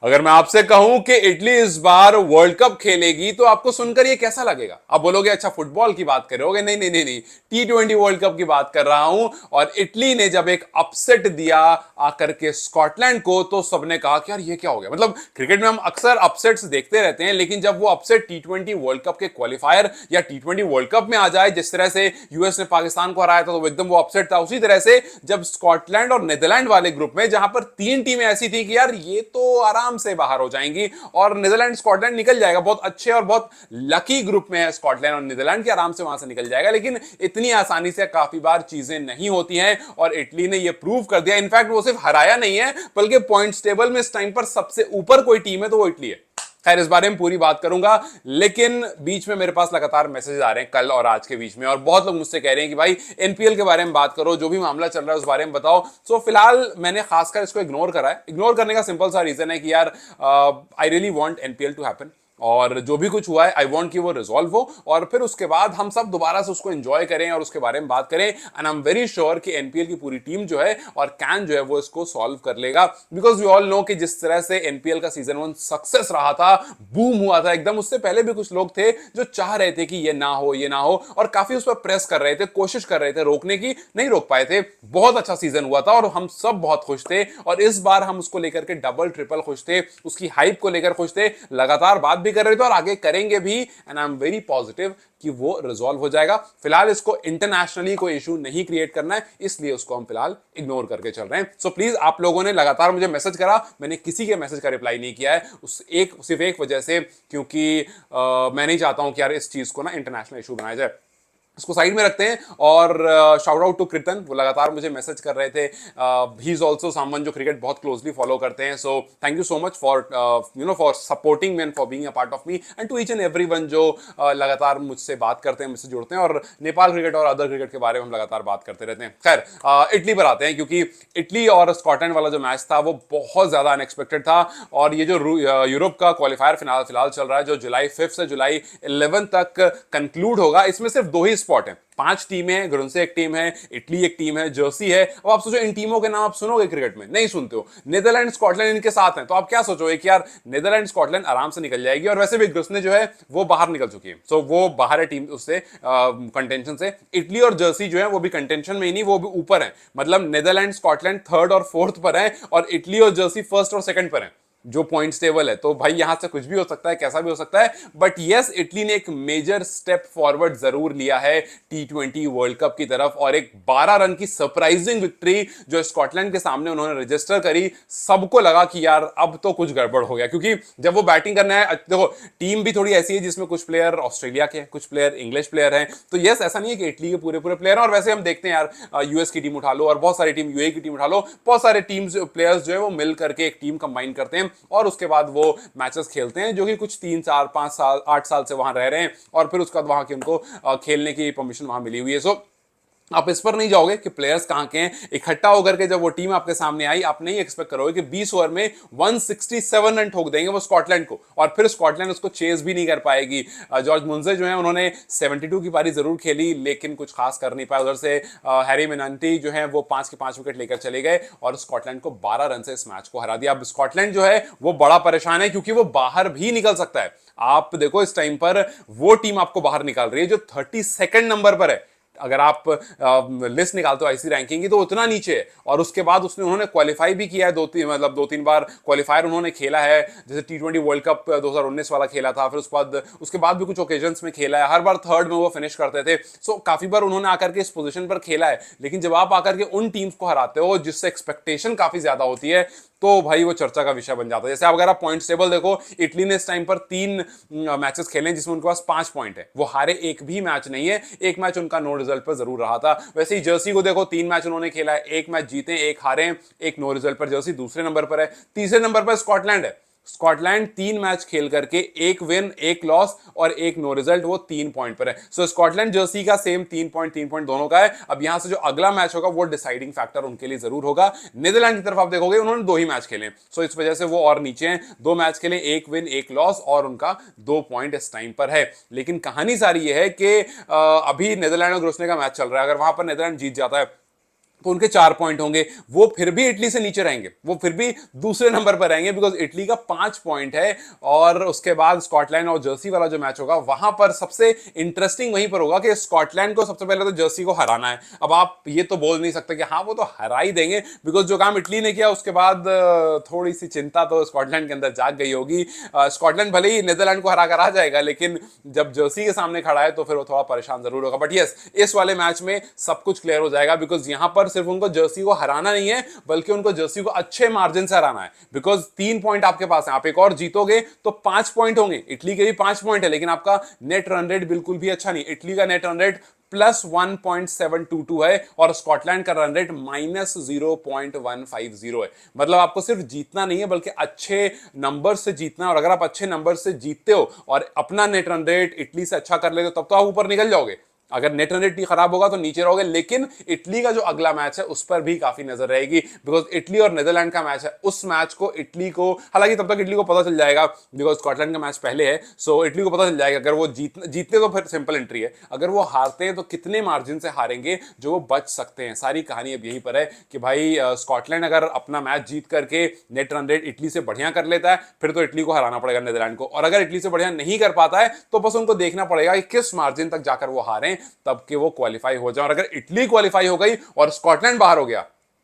अगर मैं आपसे कहूं कि इटली इस बार वर्ल्ड कप खेलेगी तो आपको सुनकर ये कैसा लगेगा? आप बोलोगे अच्छा फुटबॉल की बात कर रहे होगे। नहीं नहीं नहीं नहीं, T20 वर्ल्ड कप की बात कर रहा हूं। और इटली ने जब एक अपसेट दिया आकर के स्कॉटलैंड को, तो सबने कहा कि यार ये क्या हो गया। मतलब क्रिकेट में हम अक्सर अपसेट्स देखते रहते हैं, लेकिन जब वो अपसेट T20 वर्ल्ड कप के क्वालिफायर या T20 वर्ल्ड कप में आ जाए, जिस तरह से यूएस ने पाकिस्तान को हराया था तो एकदम वो अपसेट था, उसी तरह से जब स्कॉटलैंड और नीदरलैंड वाले ग्रुप में, जहां पर तीन टीमें ऐसी थी कि यार ये तो आराम से बाहर हो जाएंगी और नीदरलैंड स्कॉटलैंड निकल जाएगा, बहुत अच्छे और बहुत लकी ग्रुप में है स्कॉटलैंड और नीदरलैंड, के आराम से वहां से निकल जाएगा। लेकिन इतनी आसानी से काफी बार चीजें नहीं होती हैं और इटली ने ये प्रूव कर दिया। इनफैक्ट वो सिर्फ हराया नहीं है, बल्कि पॉइंट्स टेबल में इस टाइम पर सबसे ऊपर कोई टीम है तो वो इटली है। खैर, इस बारे में पूरी बात करूंगा, लेकिन बीच में मेरे पास लगातार मैसेज आ रहे हैं कल और आज के बीच में, और बहुत लोग मुझसे कह रहे हैं कि भाई एनपीएल के बारे में बात करो, जो भी मामला चल रहा है उस बारे में बताओ। सो फिलहाल मैंने खासकर इसको इग्नोर करा है। इग्नोर करने का सिंपल सा रीजन है कि यार I really want NPL to happen, और जो भी कुछ हुआ है आई वांट कि वो रिजॉल्व हो, और फिर उसके बाद हम सब दोबारा से उसको एंजॉय करें और उसके बारे में बात करें। And I am very sure कि एनपीएल की पूरी टीम जो है और कैन जो है वो इसको सॉल्व कर लेगा, बिकॉज वी ऑल नो कि जिस तरह से एनपीएल का सीजन 1 सक्सेस रहा था, बूम हुआ था एकदम, उससे पहले भी कुछ लोग थे जो चाह रहे थे कि ये ना हो ये ना हो, और काफी उस पर प्रेस कर रहे थे, कोशिश कर रहे थे रोकने की, नहीं रोक पाए थे। बहुत अच्छा सीजन हुआ था और हम सब बहुत खुश थे, और इस बार हम उसको लेकर के डबल ट्रिपल खुश थे, उसकी हाइप को लेकर खुश थे, लगातार बात भी कर रहे थे और आगे करेंगे भी। And I am very positive कि वो रिजॉल्व हो जाएगा। फिलहाल इसको इंटरनेशनली कोई इशू नहीं क्रिएट करना है, इसलिए उसको हम फिलहाल इग्नोर करके चल रहे हैं। सो प्लीज, आप लोगों ने लगातार मुझे मैसेज करा, मैंने किसी के मैसेज का रिप्लाई नहीं किया है, सिर्फ एक वजह से, क्योंकि मैं नहीं चाहता हूं कि यार इस चीज को ना इंटरनेशनल इशू बनाया जाए। इसको साइड में रखते हैं। और शाउट आउट टू कृतन, वो लगातार मुझे मैसेज कर रहे थे। ही इज ऑल्सो समवन जो क्रिकेट बहुत क्लोजली फॉलो करते हैं। So thank you so much for for supporting me and for being a part of me, and to each and everyone जो लगातार मुझसे बात करते हैं, मुझसे जुड़ते हैं, और नेपाल क्रिकेट और अदर क्रिकेट के बारे में हम लगातार बात करते रहते हैं। खैर, इटली पर आते हैं, क्योंकि इटली और स्कॉटलैंड वाला जो मैच था वो बहुत ज्यादा अनएक्सपेक्टेड था। और ये जो यूरोप का क्वालिफायर फिलहाल चल रहा है, जो जुलाई 5 से जुलाई 11 तक कंक्लूड होगा, इसमें सिर्फ दो ही स्पॉट है। 5 टीमें हैं, ग्रुन से एक टीम है, इटली एक टीम है, जर्सी है। अब आप सोचो इन टीमों के नाम आप सुनोगे क्रिकेट में? नहीं सुनते हो। नीदरलैंड स्कॉटलैंड इनके साथ हैं, तो आप क्या सोचोगे कि यार नीदरलैंड स्कॉटलैंड आराम से निकल जाएगी, और वैसे भी ग्रुसने जो है वो बाहर निकल चुकी है, सो वो बाहर है टीम उससे, कंटेंशन से। इटली और जर्सी जो है वो भी कंटेंशन में ही नहीं, वो भी ऊपर है। मतलब नीदरलैंड स्कॉटलैंड 3rd और 4th पर है, और इटली और जर्सी 1st और 2nd पर है जो पॉइंट्स टेबल है। तो भाई यहां से कुछ भी हो सकता है, कैसा भी हो सकता है, बट यस, इटली ने एक मेजर स्टेप फॉरवर्ड जरूर लिया है T20 वर्ल्ड कप की तरफ, और एक 12 रन की सरप्राइजिंग विक्ट्री जो स्कॉटलैंड के सामने उन्होंने रजिस्टर करी। सबको लगा कि यार अब तो कुछ गड़बड़ हो गया, क्योंकि जब वो बैटिंग करना है, देखो टीम भी थोड़ी ऐसी है जिसमें कुछ प्लेयर ऑस्ट्रेलिया के हैं, कुछ प्लेयर इंग्लिश प्लेयर हैं, तो यस, ऐसा नहीं है कि इटली के पूरे पूरे प्लेयर हैं। और वैसे हम देखते हैं यार, यूएस की टीम उठा लो और बहुत सारी टीम, यूए की टीम उठा लो, बहुत सारे टीम्स प्लेयर्स जो है वो मिल करके एक टीम कंबाइन करते हैं, और उसके बाद वो मैचेस खेलते हैं, जो कि कुछ 3 4 5 साल 8 साल से वहां रह रहे हैं, और फिर उसके बाद वहां की उनको खेलने की परमिशन वहां मिली हुई है। सो आप इस पर नहीं जाओगे कि प्लेयर्स कहां के हैं। इकट्ठा होकर के जब वो टीम आपके सामने आई, आप नहीं एक्सपेक्ट करोगे कि 20 ओवर में 167 रन ठोक देंगे वो स्कॉटलैंड को, और फिर स्कॉटलैंड उसको चेस भी नहीं कर पाएगी। जॉर्ज मुंजे जो है उन्होंने 72 की पारी जरूर खेली, लेकिन कुछ खास कर नहीं पाया। उधर से हैरी मेनांटी जो है वो 5 के 5 विकेट लेकर चले गए, और स्कॉटलैंड को 12 रन से इस मैच को हरा दिया। अब स्कॉटलैंड जो है वो बड़ा परेशान है, क्योंकि वो बाहर भी निकल सकता है। आप देखो इस टाइम पर वो टीम आपको बाहर निकाल रही है जो 32nd नंबर पर है। अगर आप लिस्ट निकालते हो आईसी रैंकिंग की, तो उतना नीचे है, और उसके बाद उन्होंने क्वालिफाई भी किया है, दो तीन बार क्वालिफायर उन्होंने खेला है। जैसे T20 वर्ल्ड कप 2019 वाला खेला था, फिर उसके बाद भी कुछ ओकेजन्स में खेला है, हर बार 3rd में वो फिनिश करते थे। सो काफी बार उन्होंने आकर के इस पोजीशन पर खेला है। लेकिन जब आप आकर के उन टीम्स को हराते हो जिससे एक्सपेक्टेशन काफी ज्यादा होती है, तो भाई वो चर्चा का विषय बन जाता है। जैसे अगर आप पॉइंट्स टेबल देखो, इटली ने इस टाइम पर 3 मैचेस खेले जिसमें उनके पास 5 पॉइंट है, वो हारे एक भी मैच नहीं है। एक मैच उनका नो रिजल्ट पर जरूर रहा था। वैसे ही जर्सी को देखो, 3 मैच उन्होंने खेला है, 1 मैच जीते, 1 हारे, 1 नो रिजल्ट पर जर्सी दूसरे नंबर पर है। तीसरे नंबर पर स्कॉटलैंड है। स्कॉटलैंड 3 मैच खेल करके 1 विन 1 लॉस और 1 नो रिजल्ट, वो 3 पॉइंट पर है। सो स्कॉटलैंड जर्सी का सेम 3 पॉइंट दोनों का है। अब यहां से जो अगला मैच होगा वो डिसाइडिंग फैक्टर उनके लिए जरूर होगा। नीदरलैंड की तरफ आप देखोगे, उन्होंने 2 ही मैच खेले, सो इस वजह से वो और नीचे हैं। 2 मैच खेले, 1 विन 1 लॉस, और उनका 2 पॉइंट इस टाइम पर है। लेकिन कहानी सारी ये है कि अभी नीदरलैंड और ग्रुसने का मैच चल रहा है। अगर वहां पर नीदरलैंड जीत जाता है तो उनके 4 पॉइंट होंगे, वो फिर भी इटली से नीचे रहेंगे, वो फिर भी दूसरे नंबर पर रहेंगे बिकॉज इटली का 5 पॉइंट है। और उसके बाद स्कॉटलैंड और जर्सी वाला जो मैच होगा वहां पर सबसे इंटरेस्टिंग वहीं पर होगा कि स्कॉटलैंड को सबसे पहले तो जर्सी को हराना है। अब आप ये तो बोल नहीं सकते कि हाँ वो तो हरा ही देंगे, बिकॉज जो काम इटली ने किया उसके बाद थोड़ी सी चिंता तो स्कॉटलैंड के अंदर जाग गई होगी। स्कॉटलैंड भले ही नीदरलैंड को हरा कर आ जाएगा, लेकिन जब जर्सी के सामने खड़ा है तो फिर वो थोड़ा परेशान जरूर होगा। बट यस, इस वाले मैच में सब कुछ क्लियर हो जाएगा बिकॉज यहां पर सिर्फ उनको जर्सी को हराना नहीं है, बल्कि उनको जर्सी को अच्छे मार्जिन से हराना है। बिकॉज 3 पॉइंट आपके पास है, आप एक और जीतोगे तो 5 पॉइंट होंगे। इटली के भी 5 पॉइंट है, लेकिन आपका नेट रन रेट बिल्कुल भी अच्छा नहीं। इटली का नेट रन रेट +1.722 है और स्कॉटलैंड का रन रेट -0.150 है। मतलब आपको सिर्फ जीतना नहीं है बल्कि अच्छे नंबर से जीतना है। और अगर आप अच्छे नंबर से जीतते हो और अपना नेट रन रेट इटली से अच्छा कर लेते हो तब तो आप ऊपर निकल जाओगे। अगर नेट रन रेट खराब होगा तो नीचे रहोगे। लेकिन इटली का जो अगला मैच है उस पर भी काफी नजर रहेगी बिकॉज इटली और नीदरलैंड का मैच है। उस मैच को इटली को, हालांकि तब तक इटली को पता चल जाएगा बिकॉज स्कॉटलैंड का मैच पहले है, सो इटली को पता चल जाएगा। अगर वो जीतते तो फिर सिंपल एंट्री है, अगर वो हारते हैं तो कितने मार्जिन से हारेंगे जो वो बच सकते हैं। सारी कहानी अब यही पर है कि भाई स्कॉटलैंड अगर अपना मैच जीत करके नेट रन रेट इटली से बढ़िया कर लेता है फिर तो इटली को हराना पड़ेगा नीदरलैंड को। और अगर इटली से बढ़िया नहीं कर पाता है तो बस उनको देखना पड़ेगा कि किस मार्जिन तक जाकर वो हारें तब कि वो क्वालिफाई हो जाए। और अगर इटली क्वालिफाई हो गई और स्कॉटलैंड बाहर हो गया,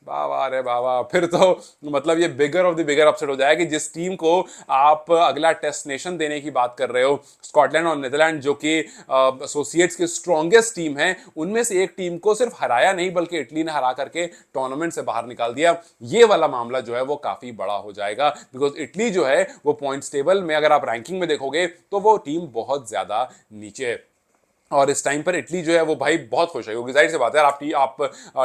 बाबा रे बाबा, फिर तो मतलब ये बिगर ऑफ द बिगर अपसेट हो जाएगा कि जिस टीम को आप अगला डेस्टिनेशन देने की बात कर रहे हो, स्कॉटलैंड और नीदरलैंड जो कि एसोसिएट्स की स्ट्रॉन्गेस्ट टीम है, उनमें से एक टीम को सिर्फ हराया नहीं बल्कि इटली ने हरा करके टूर्नामेंट से बाहर निकाल दिया। ये वाला मामला जो है वो काफी बड़ा हो जाएगा बिकॉज इटली जो है वो पॉइंट्स टेबल में अगर आप रैंकिंग में देखोगे तो वो टीम बहुत ज्यादा नीचे है। और इस टाइम पर इटली जो है वो भाई बहुत खुश है क्योंकि जाहिर सी बात है आप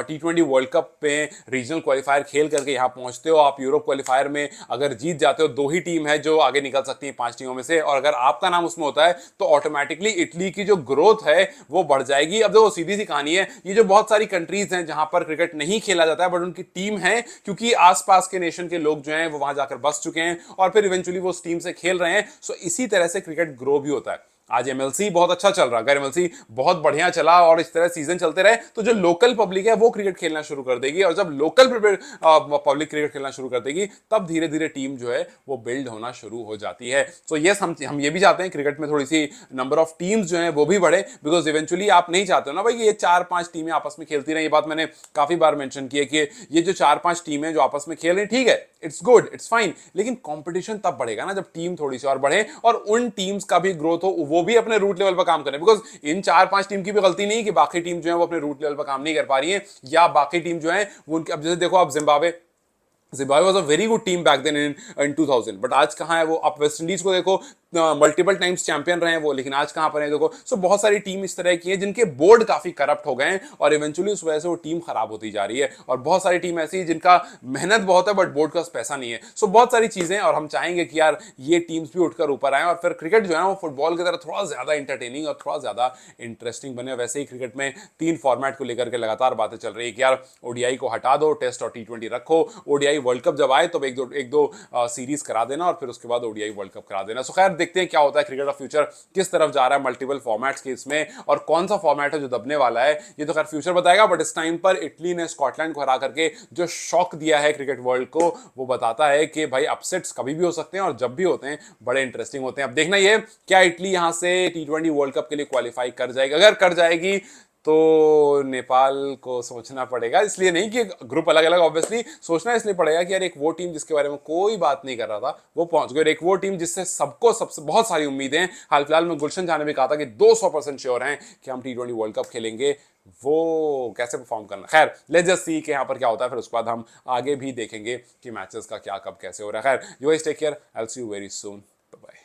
T20 वर्ल्ड कप में रीजनल क्वालिफायर खेल करके यहाँ पहुंचते हो। आप यूरोप क्वालिफायर में अगर जीत जाते हो, 2 ही टीम है जो आगे निकल सकती है 5 टीमों में से, और अगर आपका नाम उसमें होता है तो ऑटोमेटिकली इटली की जो ग्रोथ है वो बढ़ जाएगी। अब देखो सीधी सी कहानी है, ये जो बहुत सारी कंट्रीज हैं जहां पर क्रिकेट नहीं खेला जाता है बट उनकी टीम है, क्योंकि आसपास के नेशन के लोग जो हैं वो वहां जाकर बस चुके हैं और फिर इवेंचुअली वो उस टीम से खेल रहे हैं। सो इसी तरह से क्रिकेट ग्रो भी होता है। आज एमएलसी बहुत अच्छा चल रहा है, अगर एमएलसी बहुत बढ़िया चला और इस तरह सीजन चलते रहे तो जो लोकल पब्लिक है वो क्रिकेट खेलना शुरू कर देगी, और जब लोकल पब्लिक क्रिकेट खेलना शुरू कर देगी तब धीरे धीरे टीम जो है वो बिल्ड होना शुरू हो जाती है। सो यस, हम ये भी चाहते हैं क्रिकेट में थोड़ी सी नंबर ऑफ टीम्स जो है वो भी बढ़े बिकॉज इवेंचुअली आप नहीं चाहते हो ना भाई ये 4-5 टीमें आपस में खेलती रही। ये बात मैंने काफी बार मेंशन की है कि ये जो 4-5 टीमें जो आपस में खेल रही, ठीक है, इट्स गुड, इट्स फाइन, लेकिन कंपटीशन तब बढ़ेगा ना जब टीम थोड़ी सी और बढ़े और उन टीम्स का भी ग्रोथ हो, वो भी अपने रूट लेवल पर काम करें। बिकॉज इन 4-5 टीम की भी गलती नहीं कि बाकी टीम जो है वो अपने रूट लेवल पर काम नहीं कर पा रही है, या बाकी टीम जो है वो उनके, अब जैसे देखो आप Zimbabwe was a very good team back then in 2000, but आज कहां है वो। आप वेस्ट इंडीज को देखो, मल्टीपल टाइम्स चैंपियन रहे हैं वो, लेकिन आज कहां पर है देखो। सो बहुत सारी टीम इस तरह की है जिनके बोर्ड काफी करप्ट हो गए हैं और इवेंचुअली उस वजह से वो टीम खराब होती जा रही है। और बहुत सारी टीम ऐसी है जिनका मेहनत बहुत है बट बोर्ड का पैसा नहीं है। सो बहुत सारी चीजें, और हम चाहेंगे कि यार ये टीम्स भी उठकर ऊपर आए और फिर क्रिकेट जो है वो फुटबॉल की तरह थोड़ा ज्यादा इंटरटेनिंग और थोड़ा ज्यादा इंटरेस्टिंग बने। वैसे ही क्रिकेट में 3 फॉर्मेट को लेकर के लगातार बातें चल रही है कि यार ओडीआई को हटा दो, टेस्ट और T20 रखो। ओडीआई वर्ल्ड कप जब आए तो एक दो सीरीज करा देना और फिर उसके बाद ओडीआई वर्ल्ड कप करा देना। सो खैर देखते हैं क्या होता है, क्रिकेट ऑफ फ्यूचर किस तरफ जा रहा है मल्टीपल फॉर्मेट्स के इसमें, और कौन सा फॉर्मेट है जो दबने वाला है ये तो खैर फ्यूचर बताएगा। बट इस टाइम पर इटली ने स्कॉटलैंड को हरा करके जो शॉक दिया है क्रिकेट वर्ल्ड को, वो बताता है कि भाई अपसेट्स कभी भी हो सकते हैं और जब भी होते हैं बड़े इंटरेस्टिंग होते हैं। अब देखना ये क्या इटली यहां से T20 वर्ल्ड कप के लिए क्वालिफाई कर जाएगी। अगर कर जाएगी तो नेपाल को सोचना पड़ेगा, इसलिए नहीं कि ग्रुप अलग अलग, ऑब्वियसली सोचना इसलिए पड़ेगा कि यार एक वो टीम जिसके बारे में कोई बात नहीं कर रहा था वो पहुंच गई, और एक वो टीम जिससे सबको सबसे बहुत सारी उम्मीदें हैं। हाल फिलहाल में गुलशन झा ने भी कहा था कि 200% श्योर हैं कि हम T20 वर्ल्ड कप खेलेंगे, वो कैसे परफॉर्म करना। खैर लेट्स जस्ट सी कि यहाँ पर क्या होता है, फिर उसके बाद हम आगे भी देखेंगे कि मैचेस का क्या कब कैसे हो रहा है। खैर you guys take care, I will see you very soon, bye bye.